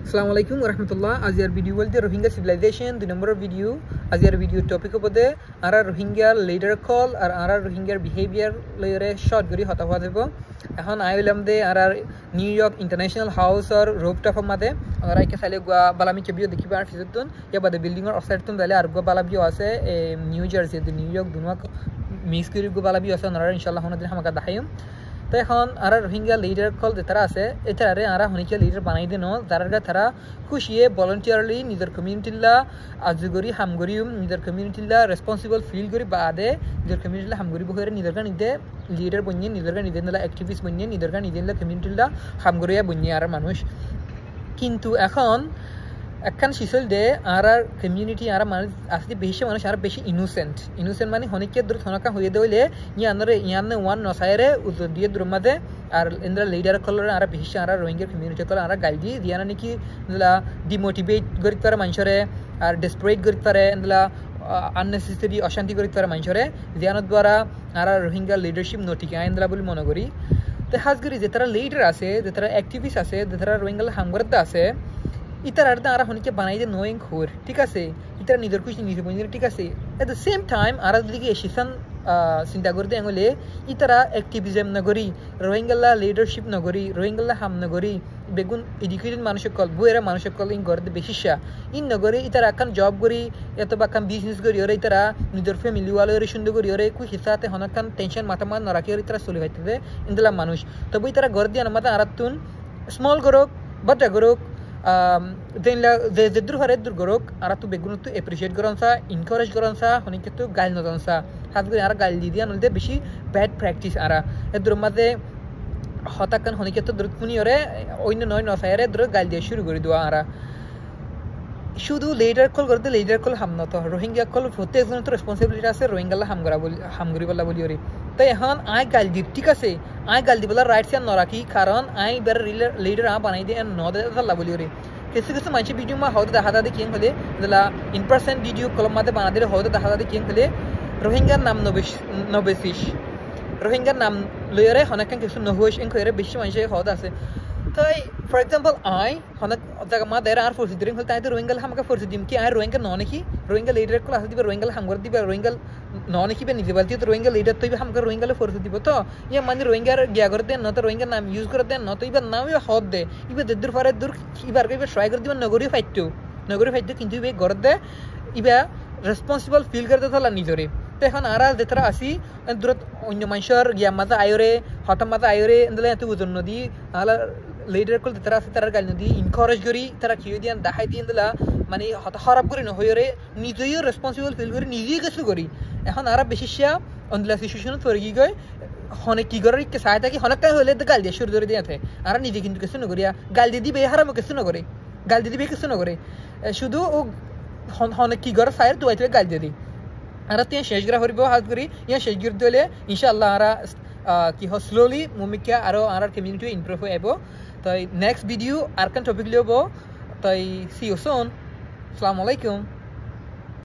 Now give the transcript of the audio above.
Assalamualaikum warahmatullah. Azir video walde Rohingya civilization 2 number video. Azir video topic opode ara Rohingya leader call ar ara Rohingya behavior lere short gori hota hwa debo. এখন আইলাম দে আর new York international হাউস আর rooftop মাদে আর আইকে সাইলে গোয়া বালামি কেবিও দেখিবা আর ফিজতুন ইয়া বাদে building এর offside তুন দালে আর গোয়া বালাবিও আছে new jersey দে new York দুনওয়া miss করি গোয়া বালাবিও আছে নরা ইনশাআল্লাহ হনদিন হামাকা দেখাইম তো এখন আর রোহিঙ্গা লিডার কল যেতারা আছে এটারে আর হনিকে লিডার বানাই দেনো যারা তারা খুশিয়ে ভলান্টিয়ারলি নিজের কমিউনিটিলা আজগরি হামগরিউম নিজের কমিউনিটিলা রেসপন্সিবল ফিল করি বাদে নিজের কমিউনিটিলা হামগরি বহরে নিজের নিজে লিডার বনিয়ে নিজের নিজের অ্যাক্টিভিস্ট বনিয়ে নিজের নিজের কমিউনিটিলা হামগরিয়া বনিয়ে আর মানুষ কিন্তু এখন একখান শিশল দে আর কমিউনিটি আর মানুষ আসলে বেশি মানুষ আর বেশি ইনোসেন্ট মানে হনিকে দূর থনকা হয়ে দেলে ইয়ানে ওয়ান নসাইরে উজো দিয়ে দ্রুমাদে আর ইন্দ্রা লিডার কলর আর বেশি আর রোহিঙ্গা কমিউনিটি কল আর গাইডি দিয়ানা নাকি ডিমোটিভেট করি পারে মানুষরে আর ডেসপারেট করি পারে ইন্দ্রা আননেসেসারি অশান্তি করি পারে মানুষরে দিয়ানোর দ্বারা আর রোহিঙ্গা লিডারশিপ নটিকে আইন্দ্রা বলে মনে করি তো হাজগরি যে তারা লিডার আছে যে তারা অ্যাক্টিভিস্ট আছে যে তারা রোহিঙ্গা হামগরদা আছে ইতার আর আর হনিকে বানাই দে নোয়িং খোর ঠিক আছে ইতার নিজের খুশি নিজে বন্ধু ঠিক আছে এট দ্য সেম টাইম আর দিকে এসিসান চিন্তা করতে আঙুলে ইতারা অ্যাক্টিভিজম নগরী রোহিঙ্গালা লিডারশিপ নগরী রোহিঙ্গালা হাম নগরী বেগুন এডুকেটেড মানুষের কল বুয়েরা মানুষের কল ইন করতে বেশিসা ইন নগরী ইতারা এখন জব করি এতবা কাম বিজনেস করি ওরে ইতারা নিজের ফ্যামিলি ওয়ালে সুন্দর করি ওরে কুই হিসাতে হনকান টেনশন মাথা মান নরাকি ওরে ইতারা চলে হইতে ইন্দলা মানুষ তবে ইতারা গর দিয়ে আমাদের আরাতুন স্মল গরক বাটা গরক যেদ্র হরে দূর গরক আর তো বেগুন তো এপ্রিসিয়েট করনসা ইনকারেজ করনসা হনিকে তো গাইল নদনসা হাত করে আর গাইল দিয়া নলতে বেশি ব্যাড প্র্যাকটিস আর এদ্র মাঝে হতাকান হনিকে তো দূর কুনি ওরে অন্য নয় নসাইরে দূর গাইল দিয়ে শুরু করে দেওয়া আর শুধু লিডার কল করতে লিডার কল হামনত রোহিঙ্গা কল প্রত্যেকজন তো রেসপন্সিবিলিটি আছে রোহিঙ্গালা হামগরি বলা বলি ওরে তাই এখন আই গাল দিব ঠিক আছে আই গাল দিবলা রাইটস আর নরাকি কারণ আই বের লিডার বানাই দিয়ে নদা বলি ওরে কিছু কিছু মানুষ ভিডিও মা হতে দেখা দাদি কেন হলে ইন পার্সেন্ট ভিডিও কলম মাঝে বানা দিলে হতে দেখা দাদি কেন হলে রোহিঙ্গার নাম নবেশিস রোহিঙ্গার নাম লইয়ারে হনাকান কিছু নহইস এন কইরে বেশি মানুষ হতে আছে তাই ফর এক্সাম্পল আই হনাক জায়গা মা দেরা আর ফোর্স দিরিং হল তাই তো রোহিঙ্গাল হামকা ফোর্স দিম কি আর রোহিঙ্গা ননেকি রোহিঙ্গা লিডার কল আসে দিবে রোহিঙ্গাল হামগর দিবে রোহিঙ্গাল ননেকি বে নিজে বলতি তো রোহিঙ্গা লিডার তো হামকা রোহিঙ্গাল ফোর্স দিব তো ইয়া মানে রোহিঙ্গার গিয়া করে দেন না তো রোহিঙ্গার নাম ইউজ করে দেন না তো ইবার নাম ইবা হদ দে ইবা দূর ফারে দূর ইবার কইবে ট্রাই করে দিবা নগরী ফাইটটো কিন্তু ইবে গর দে ইবা রেসপন্সিবল ফিল করতে থালা নিজরে তো এখন আর যেতারা আসি দূরত অন্য মানুষের গিয়া মাথা আয়রে হঠাৎ মাথা আয়রে এন্দলে এত ওজন নদী আলা লিডার কল তারা আছে তার গাল নদী ইনকারেজ করি তারা কি দিয়ান দেখাই দিয়ে দিলা মানে হঠাৎ খারাপ করি নহয়রে নিজেও রেসপন্সিবল ফিল করি নিজেই কিছু করি এখন আর বেশিসা অন্দলা সিচুয়েশন পড়ে গই হনে কি করার ইচ্ছে চাই থাকি হনে কাই হলে গাল দিয়ে শুরু করে দিয়ে আর নিজে কিন্তু কিছু নকরিয়া গাল দিয়ে দিবে হারাম কিছু নকরে গাল দিয়ে দিবে কিছু নকরে শুধু ও হনে কি করার চাই তুই গাল দিয়ে দিই আর তুই শেষ করা হরিব হাত করি ইয়া শেষ করে দিলে ইনশাআল্লাহ আর কি হয় স্লোলি মুমিকা আর আর কমিউনিটি ইমপ্রুভ হয়ে আইব তাই নেক্সট ভিডিও আর কান টপিক লিব তাই সি ইউ সুন আসসালামু আলাইকুম